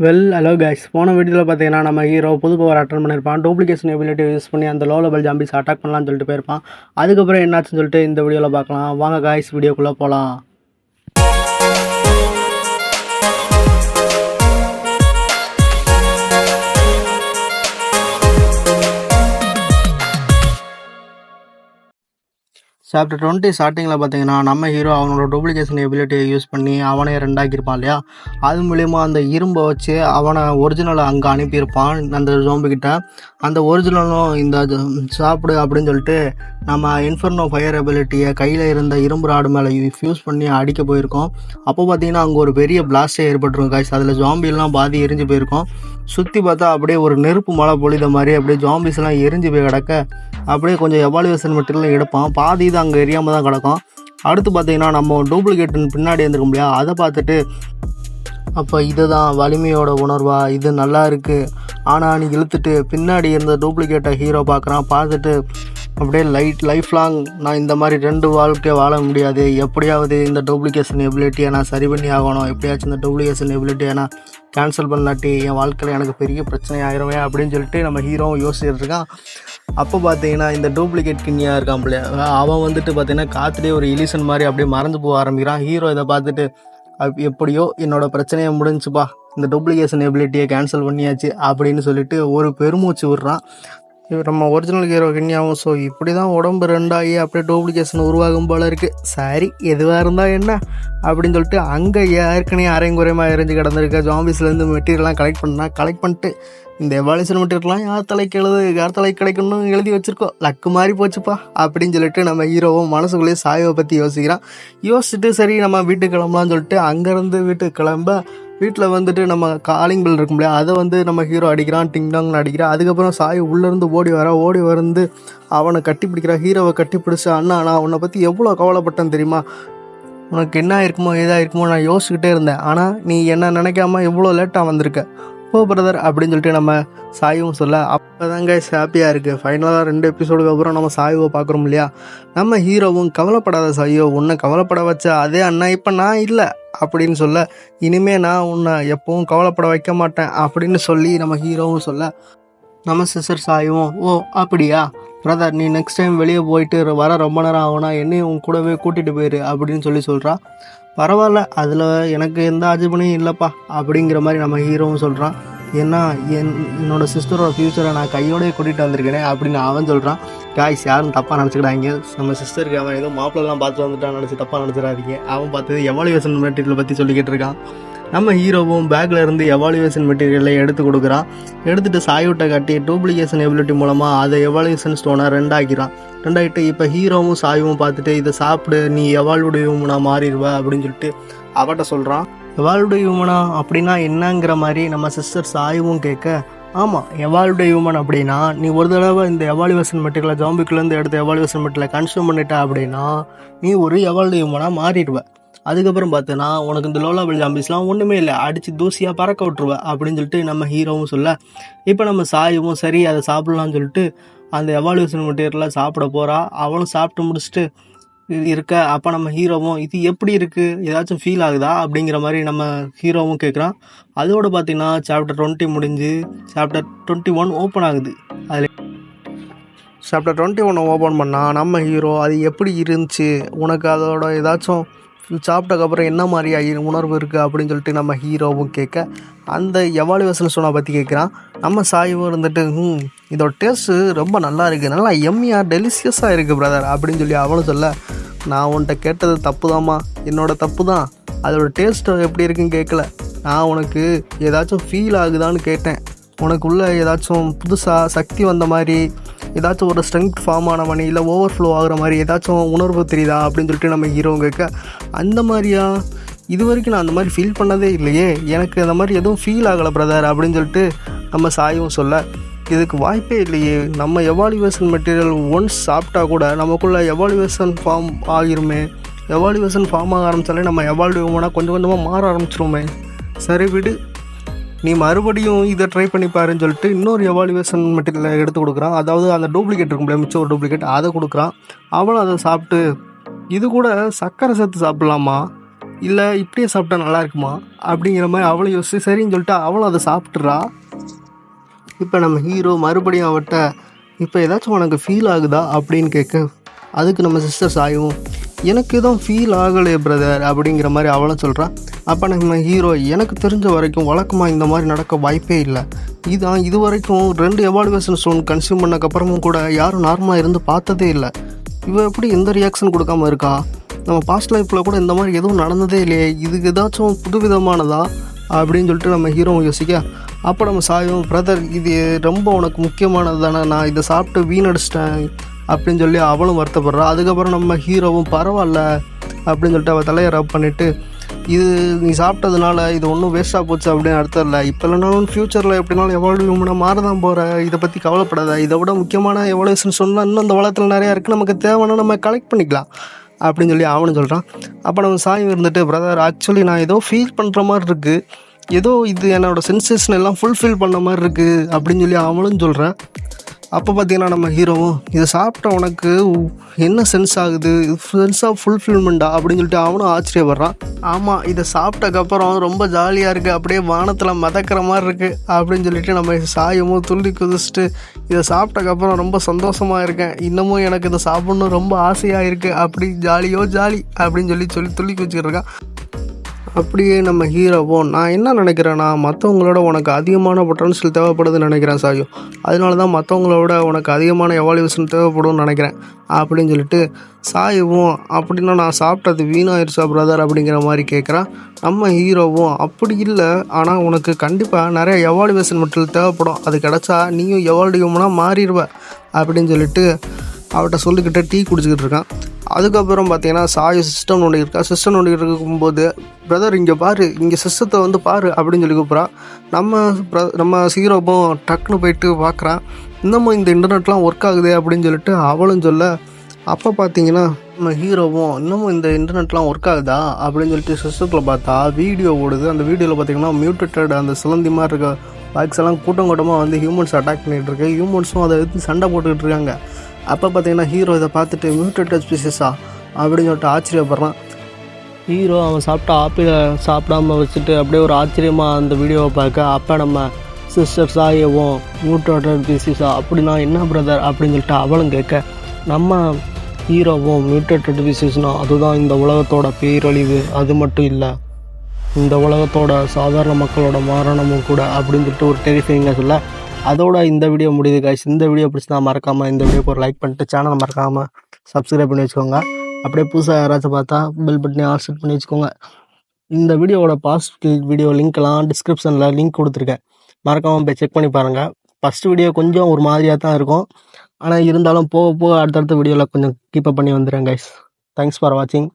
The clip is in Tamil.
Hello guys. போன வீடியோவில் பார்த்தீங்கன்னா நம்ம ஹீரோ புது பவர் அட்டன் பண்ணியிருப்பான். டூப்ளிகேஷன் எபிலிட்டி யூஸ் பண்ணி அந்த லோ லெவல் ஜாம்பிஸ் அட்டாக் பண்ணலாம்னு சொல்லிட்டு போயிருப்பான். அதுக்கப்புறம் என்னாச்சுன்னு சொல்லிட்டு இந்த வீடியோவில் பார்க்கலாம். வாங்க கைஸ், வீடியோக்குள்ளே போகலாம். சாப்டர் 20 ஸ்டார்டிங்கில் பார்த்தீங்கன்னா நம்ம ஹீரோ அவனோட டூப்ளிகேஷன் எபிலிட்டியை யூஸ் பண்ணி அவனே ரெண்டாக்கியிருப்பான் இல்லையா. அது மூலயமா அந்த இரும்பை வச்சு அவனை ஒரிஜினலை அங்கே அனுப்பியிருப்பான் அந்த ஜோம்பிக்கிட்ட. அந்த ஒரிஜினலும் இந்த சாப்பிடு அப்படின்னு சொல்லிட்டு நம்ம இன்ஃபர்னோ ஃபயர் எபிலிட்டியை கையில் இருந்த இரும்பு ராடு மேலே யூஸ் பண்ணி அடிக்க போயிருக்கோம். அப்போ பார்த்தீங்கன்னா அங்கே ஒரு பெரிய பிளாஸ்டே ஏற்பட்டுரும் காய்ஸ். அதில் ஜாம்பிலாம் பாதி எரிஞ்சு போயிருக்கோம். சுற்றி பார்த்தா அப்படியே ஒரு நெருப்பு மழை பொழித மாதிரி அப்படியே ஜாம்பிஸ்லாம் எரிஞ்சு போய் கிடக்க அப்படியே கொஞ்சம் எவாலுவேஷன் மெட்டீரியல் எடுப்பான். பாதி இது அங்கே எரியாமல் தான் கிடக்கும். அடுத்து பார்த்தீங்கன்னா நம்ம டூப்ளிகேட்டுன்னு பின்னாடி இருந்திருக்க முடியாது. அதை பார்த்துட்டு அப்போ இதுதான் வலிமையோட உணர்வா, இது நல்லா இருக்குது ஆனால் நீ இழுத்துட்டு பின்னாடி இருந்த டூப்ளிகேட்டை ஹீரோ பார்த்துட்டு அப்படியே லைஃப் லாங் நான் இந்த மாதிரி 2 வாழ்க்கையை வாழ முடியாது, எப்படியாவது இந்த டூப்ளிகேஷன் எபிலிட்டியை நான் சரி பண்ணி ஆகணும், எப்படியாச்சும் இந்த டூப்ளிகேஷன் எபிலிட்டியை நான் கேன்சல் பண்ணாட்டி என் வாழ்க்கையில் எனக்கு பெரிய பிரச்சனை ஆகிருமே அப்படின்னு சொல்லிட்டு நம்ம ஹீரோவும் யோசிச்சுட்டு இருக்கான். அப்போ பார்த்தீங்கன்னா இந்த டூப்ளிகேட் கிண்ணியாக இருக்கான் பிள்ளையா, அவன் வந்துட்டு பார்த்தீங்கன்னா காற்றுலேயே ஒரு இலிசன் மாதிரி அப்படியே மறந்து போக ஆரம்பிக்கிறான். ஹீரோ இதை பார்த்துட்டு எப்படியோ என்னோடய பிரச்சனையை முடிஞ்சுப்பா, இந்த டூப்ளிகேஷன் எபிலிட்டியை கேன்சல் பண்ணியாச்சு அப்படின்னு சொல்லிட்டு ஒரு பெருமூச்சு விடுறான். நம்ம ஒரிஜினல் ஹீரோ கிண்ணியாகும். ஸோ இப்படி தான் உடம்பு ரெண்டாகி அப்படியே டூப்ளிகேஷன் உருவாகும் போல் இருக்குது. சரி, எதுவாக இருந்தால் என்ன அப்படின்னு சொல்லிட்டு அங்கே ஏற்கனவே அரைங்குறையமாக எரிஞ்சு கிடந்திருக்க ஜாம்பிஸ்லேருந்து மெட்டீரியல்லாம் கலெக்ட் பண்ணிட்டு இந்த எவாலுவேஷன் மெட்டீரியல்லாம் யார் தலைக்கு கிடைக்கணும்னு எழுதி வச்சுருக்கோம். லக்கு மாதிரி போச்சுப்பா அப்படின்னு சொல்லிட்டு நம்ம ஹீரோவும் மனசுக்குள்ளேயே சாயோவை பற்றி யோசிச்சுட்டு சரி நம்ம வீட்டுக்கு கிளம்பலான்னு சொல்லிட்டு அங்கேருந்து வீட்டுக்கு கிளம்ப வீட்டில் வந்துட்டு நம்ம காலிங் பில் இருக்கும் இல்லையா, அதை நம்ம ஹீரோ அடிக்கிறான், டிங்டாங்னு அடிக்கிறான். அதுக்கப்புறம் சாய் உள்ளேருந்து ஓடி வந்து அவனை கட்டி பிடிக்கிறான். ஹீரோவை கட்டி பிடிச்சி, அண்ணா நான் உன்னை பற்றி எவ்வளோ கவலைப்பட்டேன் தெரியுமா, உனக்கு என்ன இருக்குமோ ஏதாக இருக்குமோ நான் யோசிச்சுக்கிட்டே இருந்தேன், ஆனால் நீ என்ன நினைக்காம எவ்வளோ லேட்டாக வந்திருக்க, ஓ பிரதர் அப்படின்னு சொல்லிட்டு நம்ம சாயும் சொல்ல அப்போ தாங்க ஹாப்பியாக இருக்குது. ஃபைனலாக 2 எபிசோடுக்கு அப்புறம் நம்ம சாயுவை பார்க்குறோம் இல்லையா. நம்ம ஹீரோவும் கவலைப்படாத சாயோ, உன்னை கவலைப்பட வச்ச அதே அண்ணா இப்போ நான் இல்லை அப்படின்னு சொல்ல, இனிமேல் நான் உன்னை எப்பவும் கவலைப்பட வைக்க மாட்டேன் அப்படின்னு சொல்லி நம்ம ஹீரோவும் சொல்ல, நம்ம சிஸ்டர் சாயும் ஓ அப்படியா பிரதர், நீ நெக்ஸ்ட் டைம் வெளியே போயிட்டு வர ரொம்ப நேரம் ஆகுனா என்னையும் உன் கூடவே கூட்டிகிட்டு போயிரு அப்படின்னு சொல்கிறா. பரவாயில்ல, அதில் எனக்கு எந்த ஆட்சேபனையும் இல்லைப்பா அப்படிங்கிற மாதிரி நம்ம ஹீரோவும் சொல்கிறான். ஏன்னா என்னோட சிஸ்டரோட ஃப்யூச்சரை நான் கையோடய கூட்டிகிட்டு வந்திருக்கேனே அப்படின்னு அவன் சொல்கிறான். காய்ஸ், யாரும் தப்பாக நினச்சிக்கிடாங்க. நம்ம சிஸ்டருக்கு அவன் ஏதோ மாப்பிள்ளலாம் பார்த்து வந்துட்டான் நினச்சி தப்பாக நினச்சிடாதீங்க. அவன் பார்த்தது எவாலுவேஷன் மெட்டீரியல் பற்றி சொல்லிக்கிட்டு இருக்கான். நம்ம ஹீரோவும் பேக்கில் இருந்து எவாலுவேஷன் மெட்டீரியலை எடுத்து கொடுக்குறான். எடுத்துகிட்டு சாயோட்டை காட்டி டூப்ளிகேஷன் எபிலிட்டி மூலமாக அதை எவாலுவேஷன் ஸ்டோனை ரெண்டாகிட்டு இப்போ ஹீரோவும் சாயும் பார்த்துட்டு இதை சாப்பிடு, நீ எவால்வுடு ஹியூமனா மாறிடுவ அப்படின்னு சொல்லிட்டு அவட்ட சொல்கிறான். எவால்வுடு ஹியூமனா அப்படின்னா என்னங்கிற மாதிரி நம்ம சிஸ்டர் சாயுவும் கேட்க, ஆமாம், எவால்வ்டு ஹியூமன் அப்படின்னா நீ ஒரு தடவை இந்த எவாலுவேஷன் மெட்டீரியலை ஜாம்பிக்குள்ளேருந்து எடுத்த எவாலுவேஷன் மெட்டீரியலை கன்சியூம் பண்ணிட்ட அப்படின்னா நீ ஒரு எவால்வ்டு ஹியூமனாக மாறிடுவ. அதுக்கப்புறம் பார்த்தோன்னா உனக்கு இந்த லோ லெவல் ஜாம்பிஸ்லாம் ஒன்றுமே இல்லை, அடித்து தூசியாக பறக்க விட்ருவேன் அப்படின்னு சொல்லிட்டு நம்ம ஹீரோவும் சொல்ல, இப்போ நம்ம சாயுவும் சரி அதை சாப்பிட்லான்னு சொல்லிட்டு அந்த எவாலுவேஷன் மெட்டீரியலை சாப்பிட போகிறா. அவளும் சாப்பிட்டு முடிச்சுட்டு இருக்க, அப்போ நம்ம ஹீரோவும் இது எப்படி இருக்குது, ஏதாச்சும் ஃபீல் ஆகுதா அப்படிங்கிற மாதிரி நம்ம ஹீரோவும் கேட்குறான். அதோடு பார்த்திங்கன்னா சாப்டர் 20 முடிஞ்சு சாப்டர் 21 ஓப்பன் ஆகுது. அதில் சாப்டர் 21 ஓப்பன் பண்ணால் நம்ம ஹீரோ அது எப்படி இருந்துச்சு, உனக்கு அதோட ஏதாச்சும் சாப்பிட்டதுக்கப்புறம் என்ன மாதிரி உணர்வு இருக்குது அப்படின்னு சொல்லிட்டு நம்ம ஹீரோவும் கேட்க, அந்த எவாலுவேஷன் ஸ்டோனை பற்றி கேட்குறான். நம்ம சாயும் இருந்துட்டு இதோட டேஸ்ட்டு ரொம்ப நல்லா இருக்குது, நல்லா எம்மியாக டெலிஷியஸாக இருக்குது பிரதர் அப்படின்னு சொல்லி அவனும் சொல்ல, நான் உன்கிட்ட கேட்டது தப்பு தாம்மா, என்னோட தப்பு தான், அதோடய டேஸ்ட்டு எப்படி இருக்குன்னு கேட்கல, நான் உனக்கு ஏதாச்சும் ஃபீல் ஆகுதான்னு கேட்டேன், உனக்குள்ளே ஏதாச்சும் புதுசாக சக்தி வந்த மாதிரி, ஏதாச்சும் ஒரு ஸ்ட்ரென்த் ஃபார்ம் ஆன மாதிரி, இல்லை ஓவர்ஃப்ளோ ஆகிற மாதிரி ஏதாச்சும் உணர்வு தெரியுதா அப்படின்னு சொல்லிட்டு நம்ம ஹீரோவும் கேட்க, அந்த மாதிரியா, இது வரைக்கும் நான் அந்த மாதிரி ஃபீல் பண்ணதே இல்லையே, எனக்கு அந்த மாதிரி எதுவும் ஃபீல் ஆகலை பிரதர் அப்படின்னு சொல்லிட்டு நம்ம சாயும் சொல்ல, இதுக்கு வாய்ப்பே இல்லையே, நம்ம எவாலுவேஷன் மெட்டீரியல் ஒன்ஸ் சாப்பிட்டா கூட நமக்குள்ளே எவாலுவேஷன் ஃபார்ம் ஆகிருமே, எவாலுவேஷன் ஃபார்ம் ஆக ஆரம்பித்தாலே நம்ம எவால்வ்டு கொஞ்சம் கொஞ்சமாக மாற ஆரம்பிச்சிருமே, சரி விடு, நீ மறுபடியும் இதை ட்ரை பண்ணி பாருன்னு சொல்லிட்டு இன்னொரு எவாலுவேஷன் மெட்டீரியலை எடுத்து கொடுக்குறான். அதாவது அந்த டூப்ளிகேட் இருக்கும் இல்லையா, மிச்சம் ஒரு டூப்ளிகேட், அதை கொடுக்குறான். அவனும் அதை சாப்பிட்டு இது கூட சர்க்கரை சேர்த்து சாப்பிட்லாமா, இல்லை இப்படியே சாப்பிட்டா நல்லா இருக்குமா அப்படிங்கிற மாதிரி அவளும் யோசிச்சு சரின்னு சொல்லிட்டு அவளும் அதை சாப்பிட்றா. இப்போ நம்ம ஹீரோ மறுபடியும் அவட்ட இப்போ ஏதாச்சும் உனக்கு ஃபீல் ஆகுதா அப்படின்னு கேட்க, அதுக்கு நம்ம சிஸ்டர் சாயும் எனக்கு எதுவும் ஃபீல் ஆகலையே பிரதர் அப்படிங்கிற மாதிரி அவளும் சொல்கிறான். அப்போ நம்ம ஹீரோ எனக்கு தெரிஞ்ச வரைக்கும் வழக்கமாக இந்த மாதிரி நடக்க வாய்ப்பே இல்லை, இது வரைக்கும் 2 எவாலுவேஷன் ஸ்டோன் கன்சியூம் பண்ணக்கப்புறமும் கூட யாரும் நார்மலாக இருந்து பார்த்ததே இல்லை, இவ எப்படி எந்த ரியாக்ஷன் கொடுக்காம இருக்கா, நம்ம பாஸ்ட் லைஃப்பில் கூட இந்த மாதிரி எதுவும் நடந்ததே இல்லையே, இதுக்கு ஏதாச்சும் புதுவிதமானதா அப்படின்னு சொல்லிட்டு நம்ம ஹீரோ யோசிக்க, அப்போ நம்ம சாயும் பிரதர் இது ரொம்ப உனக்கு முக்கியமானது தானே, நான் இதை சாப்பிட்டு வீணடிச்சிட்டேன் அப்படின்னு சொல்லி அவளும் வருத்தப்படுறா. அதுக்கப்புறம் நம்ம ஹீரோவும் பரவாயில்ல அப்படின்னு சொல்லிட்டு அவள் தலையை ரப் பண்ணிவிட்டு, இது நீ சாப்பிட்டதுனால இது ஒன்றும் வேஸ்ட்டாக போச்சு அப்படின்னு அர்த்தம் இல்லை, இப்போ இல்லைனாலும் ஃப்யூச்சரில் எப்படினாலும் எவால்யூம்னா மாறதான் போகிற, இதை பற்றி கவலைப்படாத, இதை விட முக்கியமான எவாலுவேஷன் சொன்னால் இன்னும் அந்த உலகத்தில் நிறையா இருக்குது, நமக்கு தேவைன்னா நம்ம கலெக்ட் பண்ணிக்கலாம் அப்படின்னு சொல்லி அவனு சொல்கிறான். அப்போ நம்ம சாயம் இருந்துட்டு பிரதர் ஆக்சுவலி நான் ஏதோ ஃபீல் பண்ணுற மாதிரி இருக்குது, ஏதோ இது என்னோடய சென்சேஷன் எல்லாம் ஃபுல்ஃபில் பண்ண மாதிரி இருக்குது அப்படின்னு சொல்லி அவளும் சொல்கிறேன். அப்போ பார்த்தீங்கன்னா நம்ம ஹீரோவும் இதை சாப்பிட்ட உனக்கு என்ன சென்ஸ் ஆகுது, சென்ஸ் ஆஃப் ஃபுல்ஃபில்மெண்ட்டா அப்படின்னு சொல்லிட்டு அவனும் ஆச்சரியப்படுறான். ஆமாம் இதை சாப்பிட்டக்கப்புறம் ரொம்ப ஜாலியாக இருக்குது, அப்படியே வானத்தில் மிதக்கிற மாதிரி இருக்குது அப்படின்னு சொல்லிட்டு நம்ம சாயமும் துள்ளி குதிச்சுட்டு இதை சாப்பிட்டக்கப்புறம் ரொம்ப சந்தோஷமாக இருக்கேன், இன்னமும் எனக்கு இதை சாப்பிட்ணும் ரொம்ப ஆசையாக இருக்குது அப்படி ஜாலி அப்படின்னு சொல்லி துள்ளி குதிச்சுக்கிட்டு இருக்கான். அப்படியே நம்ம ஹீரோவும் நான் என்ன நினைக்கிறேன்னா மற்றவங்களோட உனக்கு அதிகமான பொட்டன்ஷியல் தேவைப்படுதுன்னு நினைக்கிறேன் சாயோ, அதனால தான் மற்றவங்களோட உனக்கு அதிகமான எவாலுவேஷன் தேவைப்படும்னு நினைக்கிறேன் அப்படின்னு சொல்லிட்டு சாயுவும் அப்படின்னா நான் சாப்பிட்டது வீணாயிருச்சா பிரதர் அப்படிங்கிற மாதிரி கேட்குறான். நம்ம ஹீரோவும் அப்படி இல்லை, ஆனால் உனக்கு கண்டிப்பாக நிறைய எவாலுவேஷன் மெட்டீரியல் தேவைப்படும், அது கிடச்சா நீயும் எவால்யூம்னா மாறிடுவ அப்படின்னு சொல்லிட்டு அவட்ட சொல்லிக்கிட்டே டீ குடிச்சிக்கிட்டு இருக்கான். அதுக்கப்புறம் பார்த்தீங்கன்னா சாய் சிஸ்டம் நோண்டிக்கிட்டு சிஸ்டம் நோண்டிக்கிட்டு இருக்கும்போது பிரதர் இங்கே பாரு, இங்கே சிஸ்டத்தை வந்து பாரு அப்படின்னு சொல்லி கூப்பிட்றான். நம்ம ஹீரோவும் டக்குன்னு போயிட்டு பார்க்குறான், இன்னமும் இந்த இன்டர்நெட்லாம் ஒர்க் ஆகுது அப்படின்னு சொல்லிட்டு அவளும் சொல்ல, அப்போ பார்த்தீங்கன்னா நம்ம ஹீரோவும் இன்னமும் இந்த இன்டர்நெட்லாம் ஒர்க் ஆகுதா அப்படின்னு சொல்லிட்டு சிஸ்டத்தில் பார்த்தா வீடியோ ஓடுது. அந்த வீடியோவில் பார்த்தீங்கன்னா மியூட்டட் அந்த சிலந்தி மாதிரி இருக்க பாக்ஸ் எல்லாம் கூட்டமாக வந்து ஹியூமன்ஸ் அட்டாக் பண்ணிகிட்டு இருக்கு, ஹியூமன்ஸும் அதை எடுத்து சண்டை போட்டுக்கிட்டு இருக்காங்க. அப்போ பார்த்தீங்கன்னா ஹீரோ இதை பார்த்துட்டு மியூட்டட் ஸ்பீசிஸா அப்படின்னு சொல்லிட்டு ஆச்சரியப்படுறான். ஹீரோ அவன் சாப்பிட்ட ஆப்பிளை சாப்பிடாம வச்சுட்டு அப்படியே ஒரு ஆச்சரியமாக அந்த வீடியோவை பார்க்க, அப்போ நம்ம சிஸ்டர் சாயவும் மியூட்டட் ஸ்பீசிஸா அப்படின்னா என்ன பிரதர் அப்படின்னு சொல்லிட்டு அவளும் கேட்க, நம்ம ஹீரோவும் மியூட்டட் ஸ்பீசிஸ்னால் அதுதான் இந்த உலகத்தோட பேரழிவு, அது மட்டும் இல்லை இந்த உலகத்தோட சாதாரண மக்களோட மரணமும் கூட அப்படின்னு சொல்லிட்டு ஒரு டெரிஃபைங்காக சொல்ல, அதோட இந்த வீடியோ முடியுது கைஸ். இந்த வீடியோ பிடிச்சினா மறக்காமல் இந்த வீடியோக்கு ஒரு லைக் பண்ணிட்டு சேனலை மறக்காமல் சப்ஸ்கிரைப் பண்ணி வச்சுக்கோங்க. அப்படியே புதுசாக யாராச்சும் பார்த்தா பெல் பட்டனை ஆல் செட் பண்ணி வச்சுக்கோங்க. இந்த வீடியோவோட பாஸ்ட் வீடியோ லிங்க்லாம் டிஸ்கிரிப்ஷனில் லிங்க் கொடுத்துருக்கேன், மறக்காமல் போய் செக் பண்ணி பாருங்கள். ஃபஸ்ட்டு வீடியோ கொஞ்சம் ஒரு மாதிரியாக தான் இருக்கும், ஆனால் இருந்தாலும் போக அடுத்தடுத்த வீடியோவில் கொஞ்சம் கீப்பப் பண்ணி வந்துடுறேன் கைஸ். தேங்க்ஸ் ஃபார் வாட்சிங்.